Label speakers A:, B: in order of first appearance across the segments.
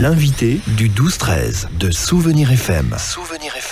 A: L'invité du 12-13 de Souvenir FM.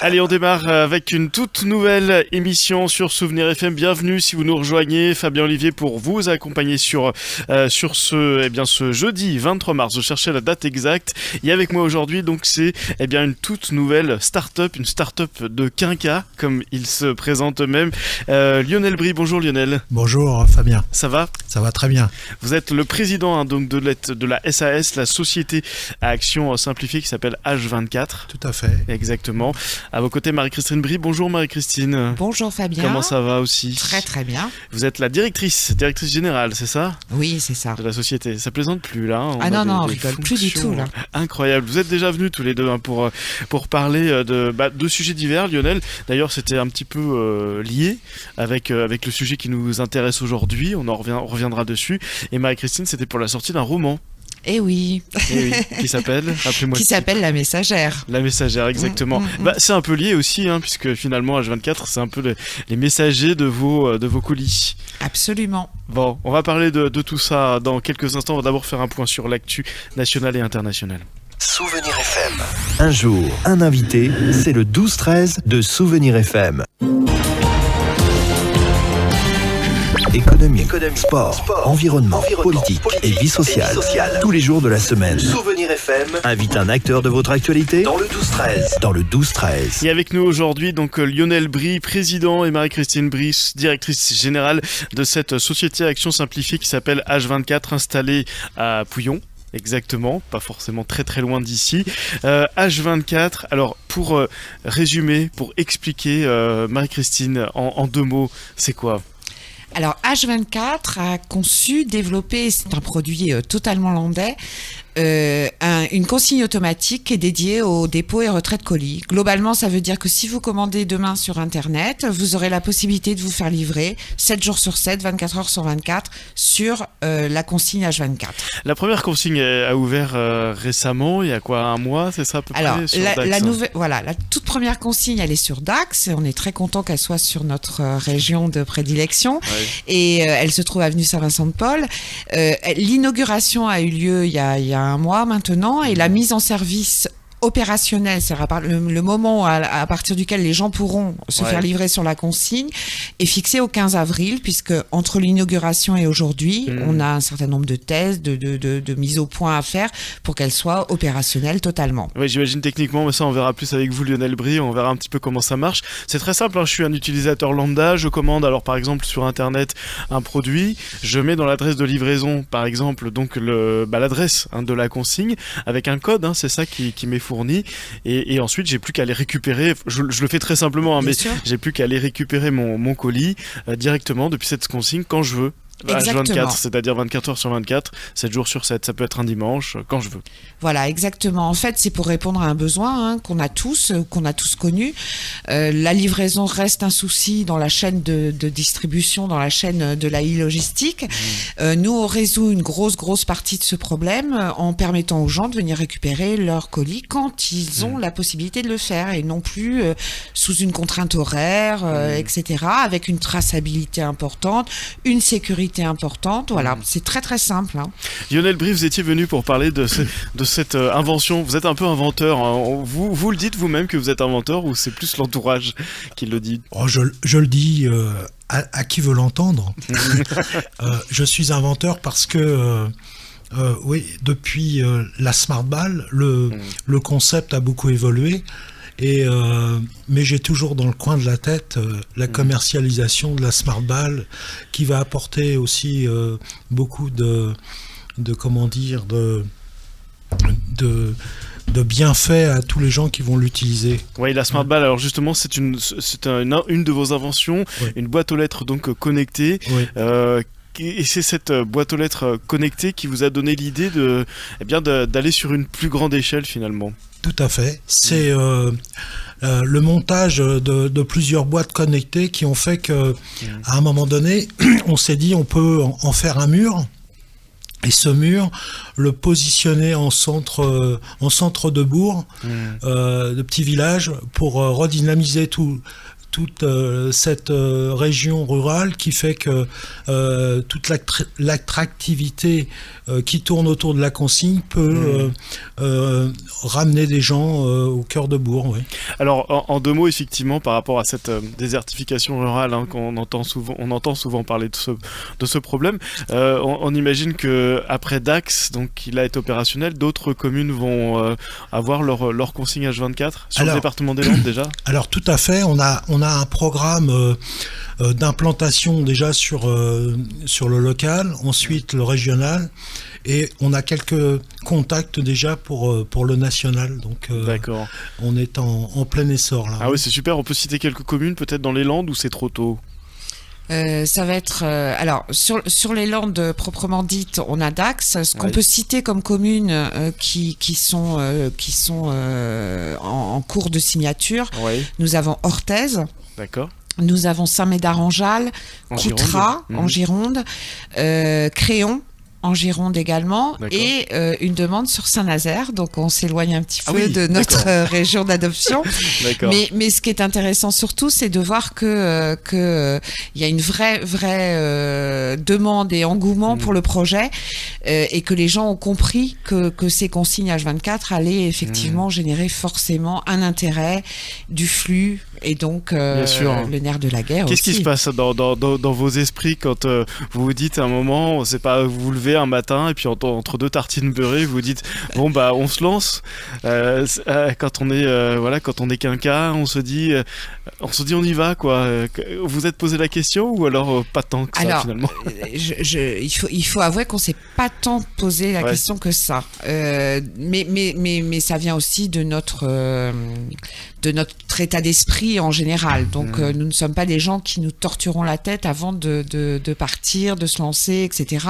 B: Allez, on démarre avec une toute nouvelle émission sur Souvenir FM. Bienvenue si vous nous rejoignez. Fabien Olivier pour vous accompagner sur ce jeudi 23 mars. Je cherchais la date exacte. Et avec moi aujourd'hui, donc c'est une toute nouvelle start-up, une start-up de Quinca, comme il se présente eux-mêmes. Lionel Brie, bonjour Lionel.
C: Bonjour Fabien.
B: Ça va ?
C: Ça va très bien.
B: Vous êtes le président donc de la SAS, la société à action simplifiée qui s'appelle H24.
C: Tout à fait.
B: Exactement. À vos côtés, Marie-Christine Brie. Bonjour Marie-Christine.
D: Bonjour Fabien.
B: Comment ça va aussi ?
D: Très très bien.
B: Vous êtes la directrice générale, c'est ça ?
D: Oui, c'est ça.
B: De la société. Ça plaisante plus là.
D: On rigole plus du tout là.
B: Incroyable. Vous êtes déjà venus tous les deux pour parler de sujets divers, Lionel. D'ailleurs, c'était un petit peu lié avec le sujet qui nous intéresse aujourd'hui. On reviendra dessus. Et Marie-Christine, c'était pour la sortie d'un roman.
D: Eh oui.
B: Qui s'appelle, rappelez-moi.
D: Qui s'appelle La Messagère.
B: La Messagère, exactement. C'est un peu lié aussi, puisque finalement H24, c'est un peu les messagers de vos colis.
D: Absolument.
B: Bon, on va parler de tout ça dans quelques instants. On va d'abord faire un point sur l'actu nationale et internationale.
A: Souvenir FM. Un jour, un invité, c'est le 12-13 de Souvenir FM. Économie, sport, environnement, politique et vie sociale. Tous les jours de la semaine. Souvenir FM invite un acteur de votre actualité dans le 12-13.
B: Et avec nous aujourd'hui, donc Lionel Brie, président, et Marie-Christine Brie, directrice générale de cette société à action simplifiée qui s'appelle H24, installée à Pouillon. Exactement, pas forcément très très loin d'ici. H24, alors pour résumer, pour expliquer, Marie-Christine, en deux mots, c'est quoi ?
D: Alors H24 a conçu, développé, c'est un produit totalement landais, une consigne automatique qui est dédiée au dépôt et retrait de colis. Globalement, ça veut dire que si vous commandez demain sur Internet, vous aurez la possibilité de vous faire livrer 7 jours sur 7, 24 heures sur 24 sur la consigne H24.
B: La première consigne a ouvert récemment, il y a quoi, un mois, c'est ça à peu près ?
D: Alors, la toute première consigne, elle est sur Dax. On est très content qu'elle soit sur notre région de prédilection. Ouais. Et elle se trouve avenue Saint-Vincent-de-Paul. L'inauguration a eu lieu il y a un mois maintenant, et la mise en service opérationnel, c'est-à-dire le moment à partir duquel les gens pourront se faire livrer sur la consigne, est fixé au 15 avril, puisque entre l'inauguration et aujourd'hui, on a un certain nombre de tests, de mises au point à faire pour qu'elle soit opérationnelle totalement.
B: Oui, j'imagine techniquement, mais ça on verra plus avec vous Lionel Brie, on verra un petit peu comment ça marche. C'est très simple, je suis un utilisateur lambda, je commande alors par exemple sur internet un produit, je mets dans l'adresse de livraison par exemple donc l'adresse de la consigne avec un code, c'est ça qui m'est fourni, et ensuite j'ai plus qu'à aller récupérer, je le fais très simplement, mais j'ai plus qu'à aller récupérer mon colis directement depuis cette consigne quand je veux. H24, c'est-à-dire 24 heures sur 24, 7 jours sur 7, ça peut être un dimanche, quand je veux.
D: Voilà, exactement. En fait, c'est pour répondre à un besoin qu'on a tous connu. La livraison reste un souci dans la chaîne de distribution, dans la chaîne de la e-logistique. Nous, on résout une grosse partie de ce problème en permettant aux gens de venir récupérer leur colis quand ils ont la possibilité de le faire, et non plus sous une contrainte horaire, etc., avec une traçabilité importante, une sécurité importante. Voilà, c'est très très simple.
B: Lionel Brie, vous étiez venu pour parler de cette invention. Vous êtes un peu inventeur. Vous le dites vous-même que vous êtes inventeur, ou c'est plus l'entourage qui le dit ?
C: Je le dis à qui veut l'entendre. Je suis inventeur parce que oui, depuis la Smart Ball, le concept a beaucoup évolué. Mais j'ai toujours dans le coin de la tête la commercialisation de la Smart Ball, qui va apporter aussi beaucoup de bienfaits à tous les gens qui vont l'utiliser.
B: Oui, la Smart Ball, alors justement, c'est une de vos inventions, une boîte aux lettres donc connectée. Oui. Et c'est cette boîte aux lettres connectée qui vous a donné l'idée d'aller sur une plus grande échelle finalement.
C: Tout à fait. C'est le montage de plusieurs boîtes connectées qui ont fait qu'à un moment donné, on s'est dit on peut en faire un mur, et ce mur, le positionner en centre de bourg, de petit village, pour redynamiser tout toute cette région rurale qui fait que toute l'attractivité qui tourne autour de la consigne peut ramener des gens au cœur de bourg. Oui.
B: Alors en 2 mots effectivement par rapport à cette désertification rurale qu'on entend souvent parler de ce problème, on imagine que après Dax, donc il a été opérationnel, d'autres communes vont avoir leur consigne H24 sur le département des Landes déjà. Alors
C: tout à fait, on a un programme d'implantation déjà sur le local, ensuite le régional, et on a quelques contacts déjà pour le national. Donc on est en plein essor là.
B: Ah oui, c'est super. On peut citer quelques communes peut-être dans les Landes ou c'est trop tôt?
D: Ça va être alors sur les Landes proprement dites, on a Dax. Ce qu'on peut citer comme communes qui sont en cours de signature. Nous avons Orthez.
B: D'accord.
D: Nous avons Saint-Médard-en-Jalles, Coutras en Gironde, Créon en Gironde également, et une demande sur Saint-Nazaire. Donc on s'éloigne un petit peu de notre région d'adoption. Mais ce qui est intéressant surtout, c'est de voir que il y a une vraie demande et engouement pour le projet, et que les gens ont compris que ces consignes H24 allaient effectivement générer forcément un intérêt, du flux, et donc le nerf de la guerre.
B: Qu'est-ce qui se passe dans vos esprits quand vous vous dites à un moment, c'est pas vous vous levez un matin et puis entre 2 tartines beurrées vous dites bon bah on se lance, quand on est quinca, on se dit on y va quoi. Vous êtes posé la question ou alors pas tant que ça finalement?
D: Il faut avouer qu'on s'est pas tant posé la question que ça, mais ça vient aussi de notre état d'esprit en général. Donc nous ne sommes pas des gens qui nous torturons la tête avant de partir, de se lancer, etc.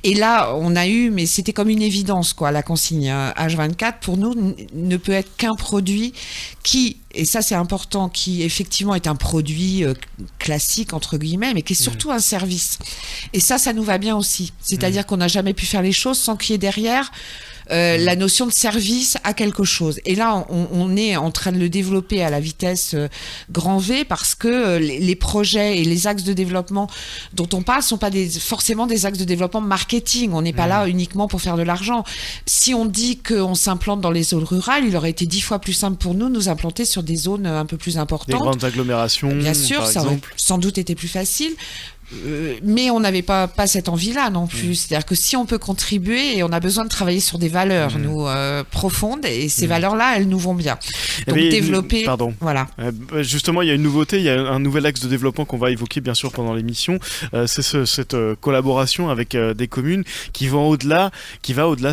D: Et là, on a eu, mais c'était comme une évidence, quoi. La consigne H24, pour nous, ne peut être qu'un produit qui, et ça c'est important, qui effectivement est un produit classique, entre guillemets, mais qui est surtout un service. Et ça nous va bien aussi. C'est-à-dire qu'on n'a jamais pu faire les choses sans qu'il y ait derrière la notion de service à quelque chose. Et là, on est en train de le développer à la vitesse grand V, parce que les projets et les axes de développement dont on parle sont pas forcément des axes de développement marketing. On n'est pas là uniquement pour faire de l'argent. Si on dit qu'on s'implante dans les zones rurales, il aurait été 10 fois plus simple pour nous de nous implanter sur des zones un peu plus importantes.
B: Des grandes agglomérations,
D: bien sûr, ça aurait sans doute été plus facile. Mais on n'avait pas cette envie-là non plus. C'est-à-dire que si on peut contribuer, et on a besoin de travailler sur des valeurs nous profondes, et ces valeurs-là, elles nous vont bien. Donc développer. Voilà.
B: Justement, il y a une nouveauté, il y a un nouvel axe de développement qu'on va évoquer bien sûr pendant l'émission. C'est cette collaboration avec des communes qui va au-delà.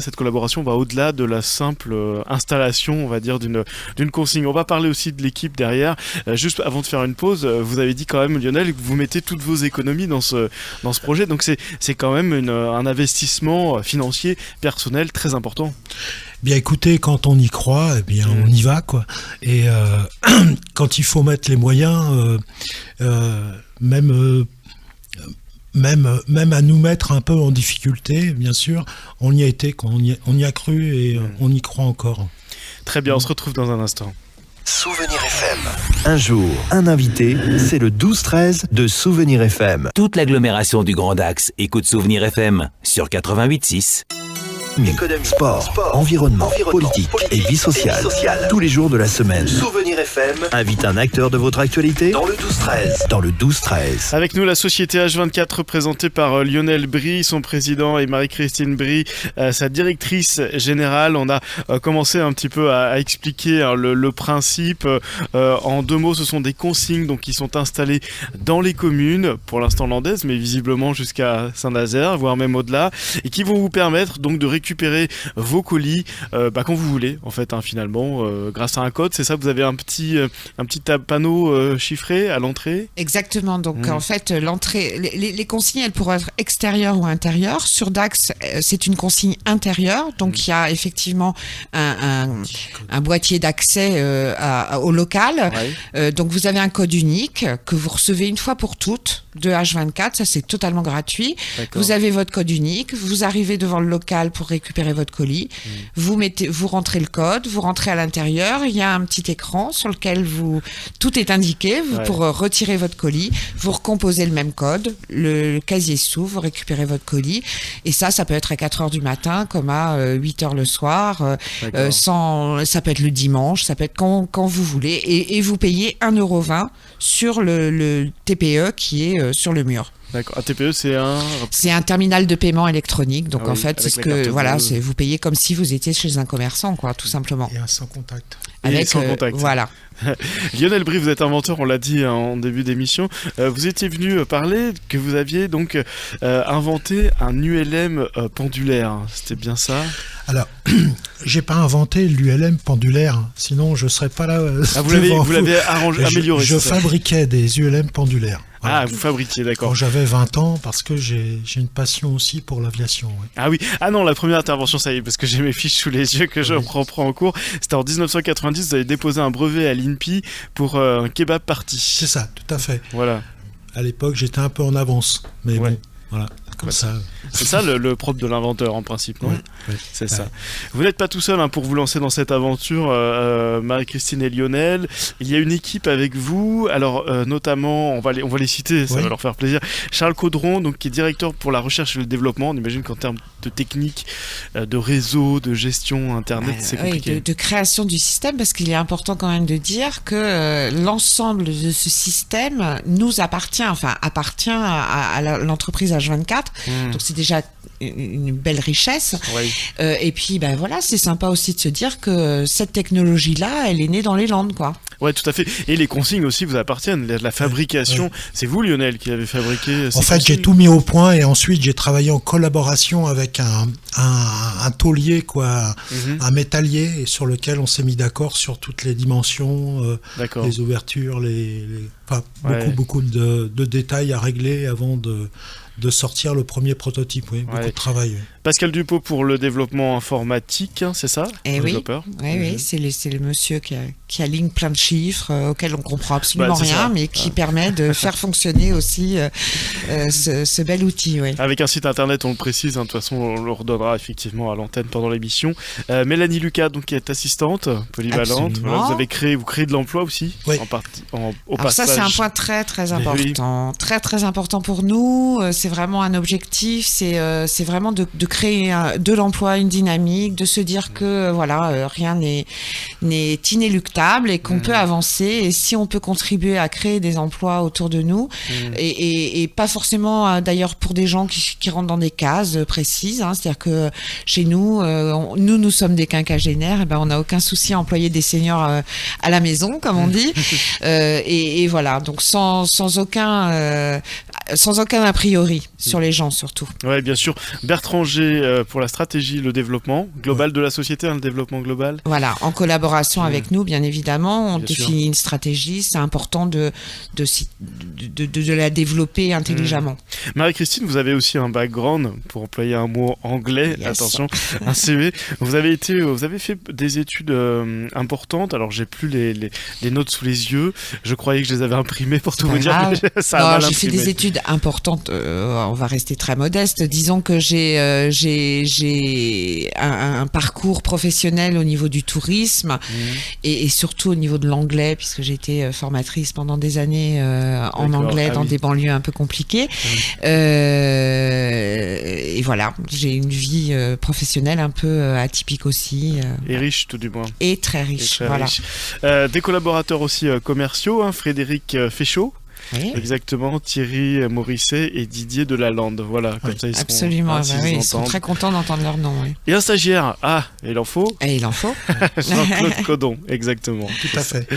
B: Cette collaboration va au-delà de la simple installation, on va dire, d'une consigne. On va parler aussi de l'équipe derrière. Juste avant de faire une pause, vous avez dit quand même, Lionel, que vous mettez toutes vos économies dans ce projet, donc c'est quand même un investissement financier personnel très important.
C: Bien écoutez, quand on y croit, on y va quoi. Et quand il faut mettre les moyens, même à nous mettre un peu en difficulté, bien sûr, on y a été, on y a cru, et on y croit encore.
B: Très bien, on se retrouve dans un instant.
A: Souvenir FM. Un jour, un invité, c'est le 12-13 de Souvenir FM.
E: Toute l'agglomération du Grand Dax écoute Souvenir FM sur 88.6.
A: Économie, sport, environnement, politique et vie sociale. Tous les jours de la semaine. Souvenir FM invite un acteur de votre actualité dans le 12-13.
B: Avec nous, la société H24 représentée par Lionel Brie, son président, et Marie-Christine Brie, sa directrice générale. On a commencé un petit peu à expliquer le principe. En 2 mots, ce sont des consignes donc, qui sont installées dans les communes, pour l'instant landaises, mais visiblement jusqu'à Saint-Nazaire, voire même au-delà, et qui vont vous permettre donc de récupérer vos colis quand vous voulez en fait finalement grâce à un code. C'est ça, vous avez un petit panneau chiffré à l'entrée.
D: Exactement, donc en fait l'entrée, les consignes elles pourraient être extérieures ou intérieures. Sur Dax c'est une consigne intérieure, donc il y a effectivement un boîtier d'accès au local. Donc vous avez un code unique que vous recevez une fois pour toutes de H24, ça c'est totalement gratuit. Vous avez votre code unique, vous arrivez devant le local pour récupérez votre colis, vous rentrez le code, vous rentrez à l'intérieur, il y a un petit écran sur lequel tout est indiqué pour retirer votre colis, vous recomposez le même code, le casier s'ouvre, vous récupérez votre colis, et ça peut être à 4h du matin comme à 8h le soir, ça peut être le dimanche, ça peut être quand vous voulez, et vous payez 1,20€ sur le TPE qui est sur le mur.
B: D'accord. Un TPE, c'est un
D: terminal de paiement électronique. Donc en fait, c'est
B: ce que
D: vous payez comme si vous étiez chez un commerçant, quoi, tout simplement.
C: Et un sans contact.
B: Sans contact.
D: Voilà.
B: Lionel Brie, vous êtes inventeur, on l'a dit en début d'émission. Vous étiez venu parler que vous aviez donc inventé un ULM pendulaire. C'était bien ça?
C: Alors, j'ai pas inventé l'ULM pendulaire, sinon je serais pas là.
B: Vous l'avez amélioré.
C: Je fabriquais des ULM pendulaires. Voilà.
B: Ah, vous fabriquiez, d'accord.
C: Quand j'avais 20 ans, parce que j'ai une passion aussi pour l'aviation. Oui.
B: Ah oui, non, la première intervention, ça y est, parce que j'ai mes fiches sous les yeux que je reprends en cours. C'était en 1990, vous avez déposé un brevet à l'INPI pour un kebab party.
C: C'est ça, tout à fait.
B: Voilà.
C: À l'époque, j'étais un peu en avance, mais bon, voilà. Comme ça.
B: C'est ça le propre de l'inventeur en principe, non?
C: Oui.
B: C'est ça. Vous n'êtes pas tout seul pour vous lancer dans cette aventure, Marie-Christine et Lionel. Il y a une équipe avec vous. Alors notamment, on va les citer, ça va leur faire plaisir. Charles Caudron, donc qui est directeur pour la recherche et le développement. On imagine qu'en termes de technique, de réseau, de gestion internet, c'est compliqué.
D: De création du système, parce qu'il est important quand même de dire que l'ensemble de ce système nous appartient à l'entreprise H24. Donc c'est déjà une belle richesse. Et puis c'est sympa aussi de se dire que cette technologie-là, elle est née dans les Landes, quoi.
B: Ouais, tout à fait. Et les consignes aussi vous appartiennent. La fabrication, c'est vous, Lionel, qui avez fabriqué ces consignes.
C: J'ai tout mis au point et ensuite j'ai travaillé en collaboration avec un taulier, quoi, un métallier, sur lequel on s'est mis d'accord sur toutes les dimensions, les ouvertures, beaucoup de détails à régler avant de sortir le premier prototype. Beaucoup de travail.
B: Pascal Dupont pour le développement informatique, c'est ça?
D: Développeur. Oui, c'est le monsieur qui aligne plein de chiffres auxquels on comprend absolument rien, mais qui permet de faire fonctionner aussi ce bel outil.
B: Avec un site internet, on le précise, de toute façon on le redonnera effectivement à l'antenne pendant l'émission. Mélanie Lucas, donc, qui est assistante polyvalente. Voilà, vous créez de l'emploi aussi, en partie, au passage.
D: Ça, c'est un point très très important. Très très important pour nous. C'est vraiment un objectif, c'est vraiment de créer de l'emploi, une dynamique, de se dire que rien n'est inéluctable et qu'on peut avancer, et si on peut contribuer à créer des emplois autour de nous, et pas forcément d'ailleurs pour des gens qui rentrent dans des cases précises, c'est-à-dire que chez nous, nous sommes des quinquagénaires, et on n'a aucun souci à employer des seniors à la maison, comme on dit, et voilà, donc sans aucun a priori sur les gens surtout.
B: Oui, bien sûr. Bertrand G pour la stratégie, le développement global de la société, le développement global.
D: Voilà, en collaboration avec nous, bien évidemment, on définit une stratégie. C'est important de la développer intelligemment.
B: Marie-Christine, vous avez aussi un background, pour employer un mot anglais, attention, un CV. Vous avez fait des études importantes. Alors, j'ai plus les notes sous les yeux. Je croyais que je les avais imprimées pour tout vous dire.
D: J'ai fait des études importantes. On va rester très modeste. Disons que j'ai un parcours professionnel au niveau du tourisme et surtout au niveau de l'anglais, puisque j'ai été formatrice pendant des années en anglais dans des banlieues un peu compliquées. Et voilà, j'ai une vie professionnelle un peu atypique aussi.
B: Et riche, tout du moins.
D: Et très riche,
B: riche. Des collaborateurs aussi commerciaux, Frédéric Féchaud. Oui. Exactement, Thierry Morisset et Didier Delalande. Voilà, comme ça ils
D: absolument, ils sont très contents d'entendre leur nom. Oui.
B: Et un stagiaire, il en faut.
D: Et il en faut.
B: Jean-Claude Codon, exactement.
C: Tout à fait.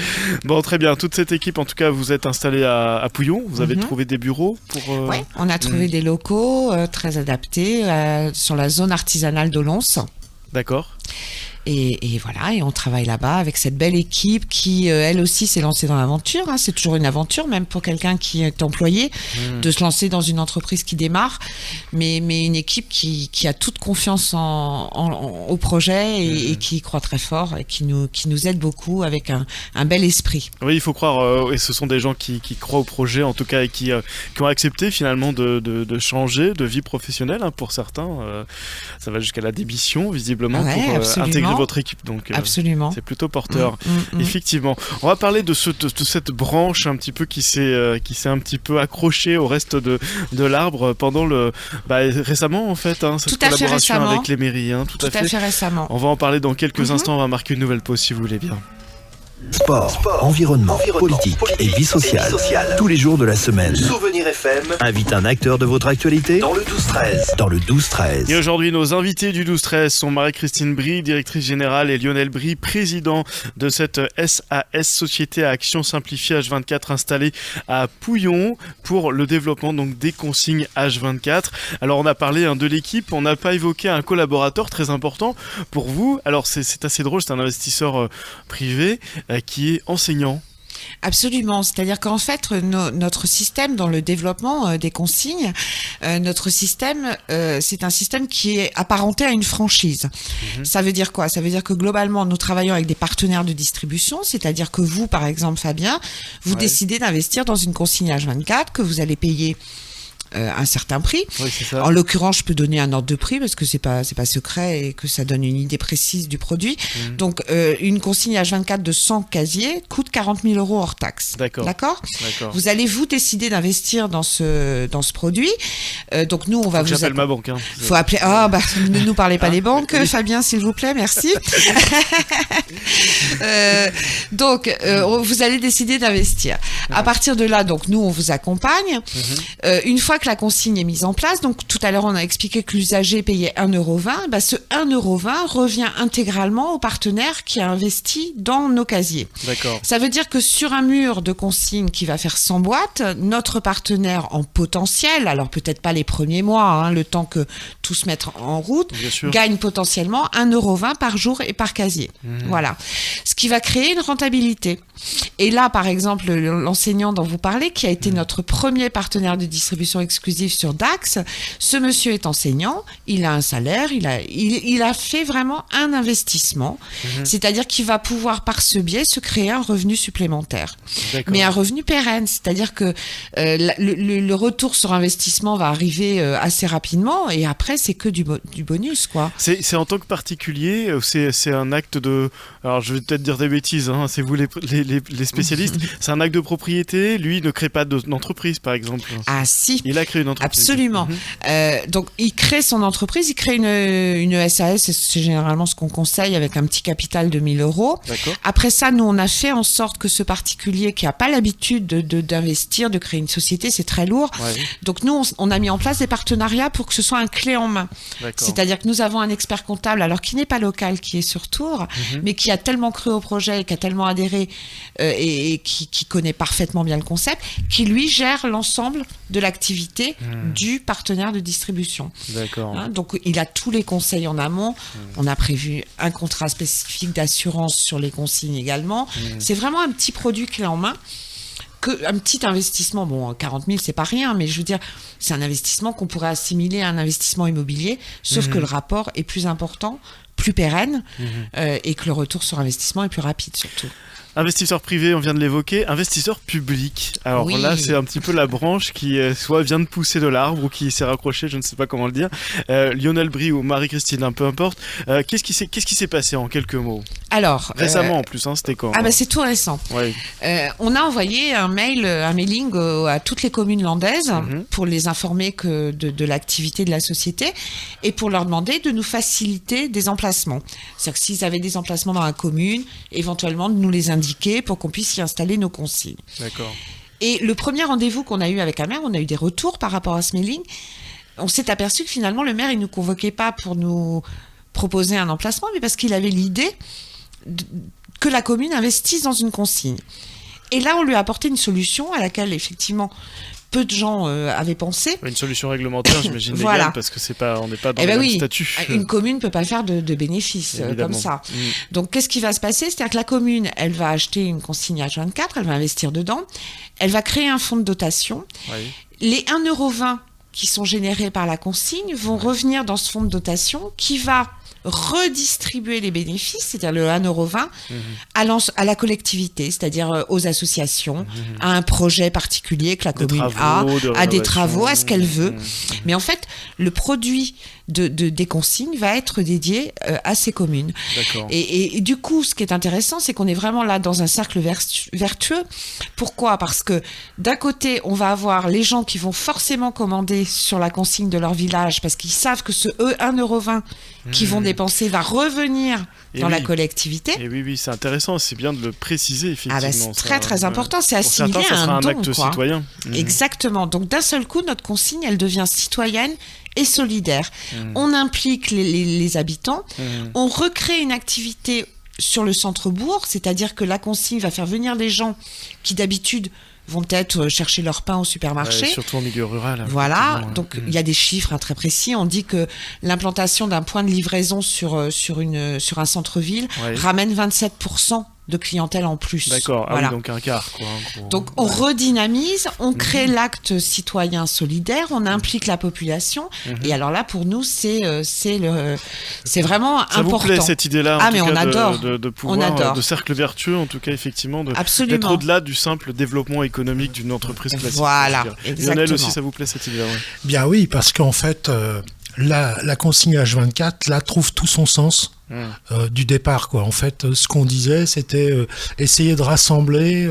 B: Bon, très bien. Toute cette équipe, en tout cas, vous êtes installés à Pouillon. Vous avez trouvé des bureaux pour.
D: Oui, on a trouvé des locaux très adaptés sur la zone artisanale d'Olons.
B: D'accord.
D: Et voilà, et on travaille là-bas avec cette belle équipe qui, elle aussi, s'est lancée dans l'aventure. Hein. C'est toujours une aventure, même pour quelqu'un qui est employé, de se lancer dans une entreprise qui démarre. Mais une équipe qui a toute confiance au projet et qui y croit très fort et qui nous aide beaucoup avec un bel esprit.
B: Oui, il faut croire, et ce sont des gens qui croient au projet, en tout cas, et qui ont accepté finalement de changer de vie professionnelle, hein, pour certains. Ça va jusqu'à la démission, visiblement, pour intégrer votre équipe. Donc,
D: absolument.
B: C'est plutôt porteur. Effectivement. On va parler de cette branche un petit peu qui s'est un petit peu accrochée au reste de l'arbre pendant récemment, en fait, hein, cette collaboration avec les mairies. Hein, tout à fait
D: récemment.
B: On va en parler dans quelques instants. On va marquer une nouvelle pause si vous voulez bien.
A: Sport, environnement, politique et vie sociale. Tous les jours de la semaine. Souvenir FM invite un acteur de votre actualité dans le 12-13.
B: Et aujourd'hui, nos invités du 12-13 sont Marie-Christine Brie, directrice générale, et Lionel Brie, président de cette SAS, Société à Action Simplifiée H24, installée à Pouillon pour le développement donc des consignes H24. Alors, on a parlé de l'équipe, on n'a pas évoqué un collaborateur très important pour vous. Alors, c'est assez drôle, c'est un investisseur privé qui est enseignant.
D: Absolument, c'est-à-dire qu'en fait, notre système dans le développement des consignes, notre système, c'est un système qui est apparenté à une franchise. Ça veut dire quoi ? Ça veut dire que globalement, nous travaillons avec des partenaires de distribution, c'est-à-dire que vous, par exemple, Fabien, vous décidez d'investir dans une consigne H24 que vous allez payer un certain prix.
B: Oui, c'est ça.
D: En l'occurrence, je peux donner un ordre de prix parce que c'est pas secret et que ça donne une idée précise du produit. Donc, une consigne H24 de 100 casiers coûte 40 000 € hors taxe. D'accord. Vous allez vous décider d'investir dans ce produit. Donc, nous, on va vous.
B: J'appelle ma banque. Hein.
D: Faut appeler. Ne nous parlez pas des banques, Fabien, s'il vous plaît, merci. Donc, vous allez décider d'investir. À partir de là, donc, nous, on vous accompagne. Une fois que la consigne est mise en place, donc tout à l'heure on a expliqué que l'usager payait 1,20 €, ce 1,20 € revient intégralement au partenaire qui a investi dans nos casiers.
B: D'accord.
D: Ça veut dire que sur un mur de consigne qui va faire 100 boîtes, notre partenaire en potentiel, alors peut-être pas les premiers mois, le temps que tout se mette en route, gagne potentiellement 1,20 € par jour et par casier. Voilà. Ce qui va créer une rentabilité. Et là, par exemple, l'enseignant dont vous parlez, qui a été notre premier partenaire de distribution exclusive sur Dax, ce monsieur est enseignant, il a un salaire, il a fait vraiment un investissement, c'est-à-dire qu'il va pouvoir par ce biais se créer un revenu supplémentaire. Mais un revenu pérenne, c'est-à-dire que le retour sur investissement va arriver assez rapidement et après c'est que du bonus, quoi.
B: C'est en tant que particulier, c'est un acte de... Alors je vais peut-être dire des bêtises, hein, c'est vous les spécialistes, c'est un acte de propriété, lui ne crée pas d'entreprise par exemple.
D: Ah si.
B: Il a créé une entreprise.
D: Absolument. Donc il crée son entreprise, il crée une SAS, c'est généralement ce qu'on conseille avec un petit capital de 1 000 €.
B: D'accord.
D: Après ça, nous on a fait en sorte que ce particulier qui n'a pas l'habitude d'investir, de créer une société, c'est très lourd. Donc nous on a mis en place des partenariats pour que ce soit un clé en main. C'est-à-dire que nous avons un expert comptable, alors qui n'est pas local, qui est sur Tours, mais qui a tellement cru au projet, qui a tellement adhéré et qui connaît parfaitement bien le concept, qui lui gère l'ensemble de l'activité du partenaire de distribution.
B: D'accord.
D: Donc il a tous les conseils en amont. On a prévu un contrat spécifique d'assurance sur les consignes également. C'est vraiment un petit produit clé en main. Un petit investissement, bon, 40 000 c'est pas rien, mais je veux dire, c'est un investissement qu'on pourrait assimiler à un investissement immobilier, sauf que le rapport est plus important, plus pérenne, et que le retour sur investissement est plus rapide surtout.
B: Investisseur privé, on vient de l'évoquer. Investisseur public. Alors là, c'est un petit peu la branche qui soit vient de pousser de l'arbre ou qui s'est raccrochée, je ne sais pas comment le dire. Lionel Brie ou Marie-Christine, peu importe. Qu'est-ce qui s'est passé en quelques mots ?
D: Alors,
B: récemment en plus, c'était quand ?
D: C'est tout récent. On a envoyé un mailing à toutes les communes landaises pour les informer de l'activité de la société et pour leur demander de nous faciliter des emplacements. C'est-à-dire que s'ils avaient des emplacements dans la commune, éventuellement de nous les indiquer pour qu'on puisse y installer nos consignes.
B: D'accord.
D: Et le premier rendez-vous qu'on a eu avec un maire, on a eu des retours par rapport à ce mailing. On s'est aperçu que finalement, le maire, il ne nous convoquait pas pour nous proposer un emplacement, mais parce qu'il avait l'idée que la commune investisse dans une consigne. Et là, on lui a apporté une solution à laquelle, effectivement, peu de gens avaient pensé.
B: Une solution réglementaire, j'imagine,
D: Voilà.
B: légale, parce que on n'est pas dans
D: Eh
B: le
D: ben
B: même
D: oui,
B: statut.
D: une commune ne peut pas faire de bénéfices comme ça. Donc, qu'est-ce qui va se passer? C'est-à-dire que la commune, elle va acheter une consigne H24, elle va investir dedans, elle va créer un fonds de dotation.
B: Oui.
D: Les 1,20 € qui sont générés par la consigne vont revenir dans ce fonds de dotation qui va redistribuer les bénéfices, c'est-à-dire le 1,20 € à la collectivité, c'est-à-dire aux associations, à un projet particulier que la commune a, à des travaux, à ce qu'elle veut. Mais en fait, le produit des consignes va être dédié à ces communes.
B: D'accord.
D: Et du coup, ce qui est intéressant, c'est qu'on est vraiment là dans un cercle vertueux. Pourquoi? Parce que d'un côté, on va avoir les gens qui vont forcément commander sur la consigne de leur village parce qu'ils savent que ce 1,20 € qu'ils vont dépenser va revenir dans la collectivité.
B: Et oui, c'est intéressant, c'est bien de le préciser, effectivement.
D: C'est très important, c'est
B: pour
D: assimilé
B: certains, ça
D: à
B: sera
D: un don.
B: acte citoyen.
D: Exactement. Donc d'un seul coup, notre consigne, elle devient citoyenne et solidaire. On implique les habitants, on recrée une activité sur le centre-bourg, c'est-à-dire que la consigne va faire venir des gens qui d'habitude vont peut-être chercher leur pain au supermarché.
B: Ouais, surtout en milieu rural.
D: Voilà, donc il y a des chiffres très précis. On dit que l'implantation d'un point de livraison sur un centre-ville ramène 27% de clientèle en plus.
B: D'accord,
D: voilà.
B: oui, donc un quart. Quoi, en gros.
D: Donc on redynamise, on crée l'acte citoyen solidaire, on implique la population. Et alors là, pour nous, c'est vraiment important.
B: Ça vous plaît cette idée-là?
D: Ah, mais on adore.
B: De pouvoir, de cercle vertueux, en tout cas, effectivement, d'être au-delà du simple développement économique d'une entreprise classique.
D: Voilà, exactement.
B: Lionel aussi, ça vous plaît cette idée-là?
C: Bien oui, parce qu'en fait, la consigne H24, là, trouve tout son sens. Du départ, quoi. En fait, ce qu'on disait, c'était essayer de rassembler,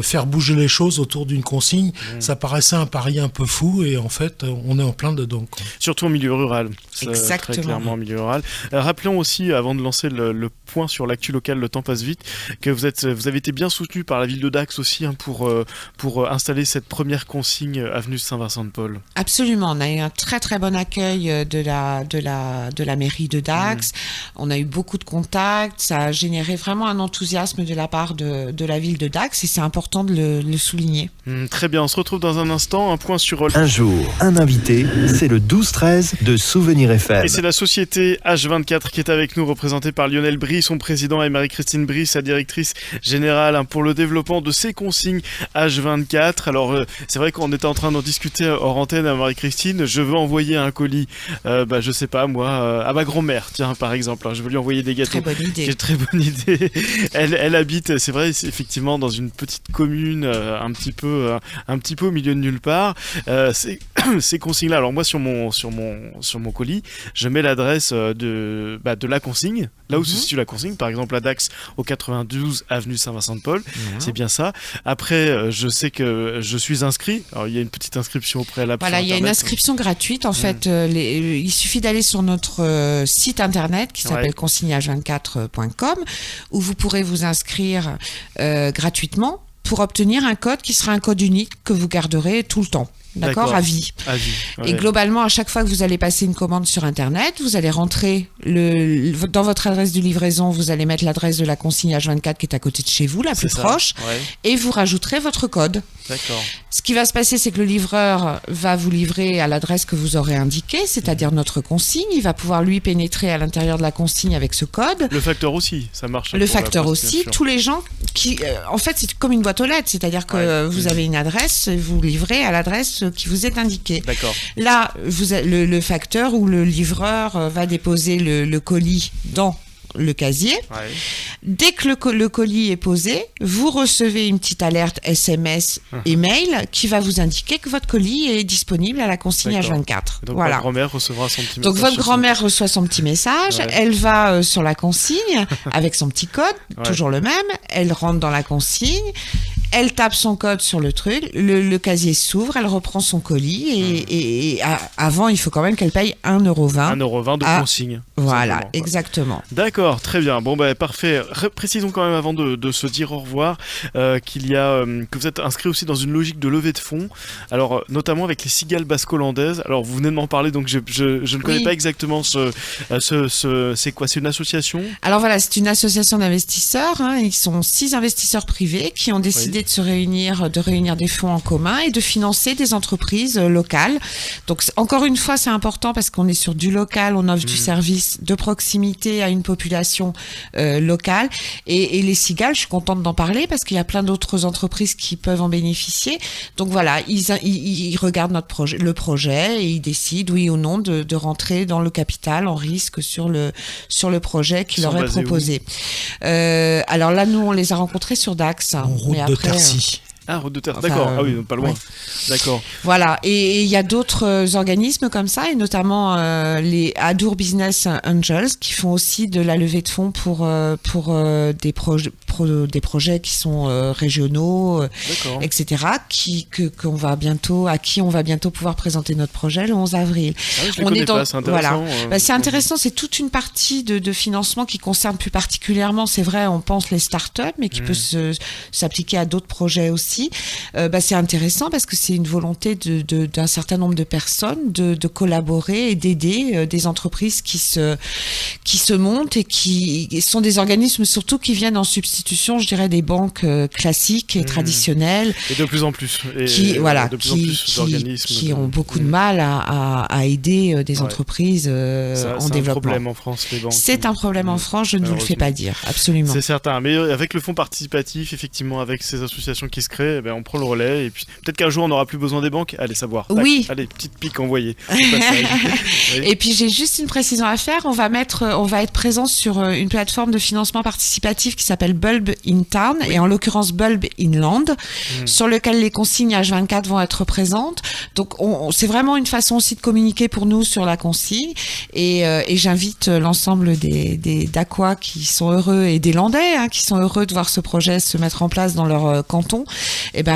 C: faire bouger les choses autour d'une consigne. Ça paraissait un pari un peu fou, et en fait, on est en plein dedans, quoi.
B: Surtout en milieu rural.
D: Exactement.
B: Très clairement en milieu rural. Rappelons aussi, avant de lancer le point sur l'actu local, le temps passe vite, que vous avez été bien soutenu par la ville de Dax aussi, pour installer cette première consigne avenue Saint-Vincent-de-Paul.
D: Absolument. On a eu un très très bon accueil de la mairie de Dax. On a eu beaucoup de contacts, ça a généré vraiment un enthousiasme de la part de la ville de Dax, et c'est important de le souligner.
B: Très bien, on se retrouve dans un instant, un point sur...
A: Un jour, un invité, c'est le 12-13 de Souvenir FM.
B: Et c'est la société H24 qui est avec nous, représentée par Lionel Brie, son président, et Marie-Christine Brie, sa directrice générale, pour le développement de ces consignes H24. Alors, c'est vrai qu'on était en train d'en discuter hors antenne à Marie-Christine. Je veux envoyer un colis, je sais pas moi, à ma grand-mère, tiens, par exemple. Je veux lui envoyer des gâteaux.
D: Très bonne idée.
B: Très bonne idée. Elle habite, c'est vrai, effectivement, dans une petite commune, un petit peu au milieu de nulle part. Ces consignes-là. Alors moi, sur mon colis, je mets l'adresse de la consigne, là où se situe la consigne. Par exemple, à Dax, au 92 avenue Saint-Vincent-de-Paul. C'est bien ça. Après, je sais que je suis inscrit. Alors il y a une petite inscription au préalable.
D: Voilà, il y a une inscription gratuite. En fait, il suffit d'aller sur notre site internet qui s'appelle consignage24.com, où vous pourrez vous inscrire gratuitement pour obtenir un code qui sera un code unique que vous garderez tout le temps. D'accord, à vie. Ouais. Et globalement, à chaque fois que vous allez passer une commande sur Internet, vous allez rentrer dans votre adresse de livraison, vous allez mettre l'adresse de la consigne H24 qui est à côté de chez vous, la plus proche, et vous rajouterez votre code.
B: D'accord.
D: Ce qui va se passer, c'est que le livreur va vous livrer à l'adresse que vous aurez indiquée, c'est-à-dire notre consigne. Il va pouvoir lui pénétrer à l'intérieur de la consigne avec ce code.
B: Le facteur aussi, ça marche.
D: Le facteur aussi. Tous les gens qui, en fait, c'est comme une boîte aux lettres, c'est-à-dire que vous avez une adresse, vous livrez à l'adresse qui vous est indiquée.
B: D'accord.
D: Là, le facteur ou le livreur va déposer le colis dans le casier. Dès que le colis est posé, vous recevez une petite alerte SMS et mail qui va vous indiquer que votre colis est disponible à la consigne H24.
B: Donc
D: voilà.
B: votre grand-mère recevra son petit message.
D: Donc votre grand-mère reçoit son petit message, elle va sur la consigne avec son petit code, toujours le même, elle rentre dans la consigne, elle tape son code sur le truc, le casier s'ouvre, elle reprend son colis et avant, il faut quand même qu'elle paye 1,20 €.
B: 1,20 € de consigne.
D: Voilà, exactement.
B: D'accord, très bien. Bon, parfait. Précisons quand même avant de se dire au revoir que vous êtes inscrit aussi dans une logique de levée de fonds. Alors, notamment avec les Cigales Basques Hollandaises. Alors, vous venez de m'en parler, donc je ne connais pas exactement c'est quoi? C'est une association?
D: Alors voilà, c'est une association d'investisseurs. Ils sont 6 investisseurs privés qui ont décidé décidé de réunir des fonds en commun et de financer des entreprises locales. Donc encore une fois, c'est important parce qu'on est sur du local, on offre du service de proximité à une population locale. Et les cigales, je suis contente d'en parler parce qu'il y a plein d'autres entreprises qui peuvent en bénéficier. Donc voilà, ils regardent le projet et ils décident oui ou non de rentrer dans le capital en risque sur le projet qui leur est proposé. Alors là, nous, on les a rencontrés sur Dax.
C: En route de Tercy.
B: Ah, route de terre, d'accord. Ah oui, pas loin.
D: Ouais.
B: D'accord.
D: Voilà, et il y a d'autres organismes comme ça, et notamment les Adour Business Angels, qui font aussi de la levée de fonds pour des projets qui sont régionaux, etc., à qui on va bientôt pouvoir présenter notre projet le 11 avril.
B: Ah oui, je les connais pas, c'est intéressant.
D: Voilà. C'est intéressant, c'est toute une partie de financement qui concerne plus particulièrement, c'est vrai, on pense les startups, mais qui peut s'appliquer à d'autres projets aussi. C'est intéressant parce que c'est une volonté d'un certain nombre de personnes de collaborer et d'aider des entreprises qui se montent et qui sont des organismes surtout qui viennent en substitution, je dirais, des banques classiques et traditionnelles.
B: Et de plus en plus.
D: Qui ont beaucoup de mal à aider des entreprises en développement. C'est un problème
B: en France, les banques.
D: C'est un problème en France, je ne vous le fais pas dire, absolument.
B: C'est certain, mais avec le fonds participatif, effectivement, avec ces associations qui se créent, on prend le relais et puis peut-être qu'un jour on n'aura plus besoin des banques. Allez savoir. Tac.
D: Oui.
B: Allez, petite pique envoyée. Oui.
D: Et puis j'ai juste une précision à faire. On va être présent sur une plateforme de financement participatif qui s'appelle Bulb in Town et en l'occurrence Bulb in Land, sur lequel les consignes H24 vont être présentes. Donc c'est vraiment une façon aussi de communiquer pour nous sur la consigne et j'invite l'ensemble des Dacois qui sont heureux et des Landais qui sont heureux de voir ce projet se mettre en place dans leur canton.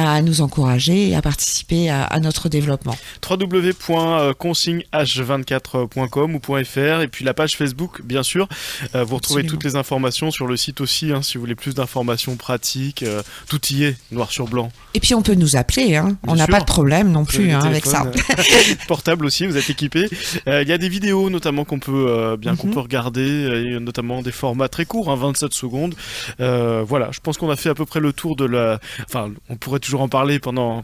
D: À nous encourager et à participer à notre développement.
B: www.consigneh24.com ou .fr et puis la page Facebook, bien sûr. Vous retrouvez toutes les informations sur le site aussi, si vous voulez plus d'informations pratiques. Tout y est, noir sur blanc.
D: Et puis on peut nous appeler, on n'a pas de problème non plus avec ça.
B: Portable aussi, vous êtes équipés. Il y a des vidéos notamment qu'on peut regarder, et notamment des formats très courts, 27 secondes. Voilà, je pense qu'on a fait à peu près le tour de la... Enfin, on pourrait toujours en parler pendant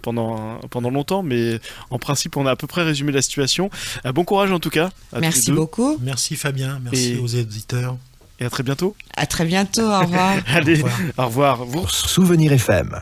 B: longtemps, mais en principe, on a à peu près résumé la situation. Bon courage en tout cas.
D: Merci beaucoup.
C: Merci Fabien, merci aux éditeurs.
B: Et à très bientôt.
D: À très bientôt, au revoir.
B: Allez, au revoir.
A: Souvenir FM.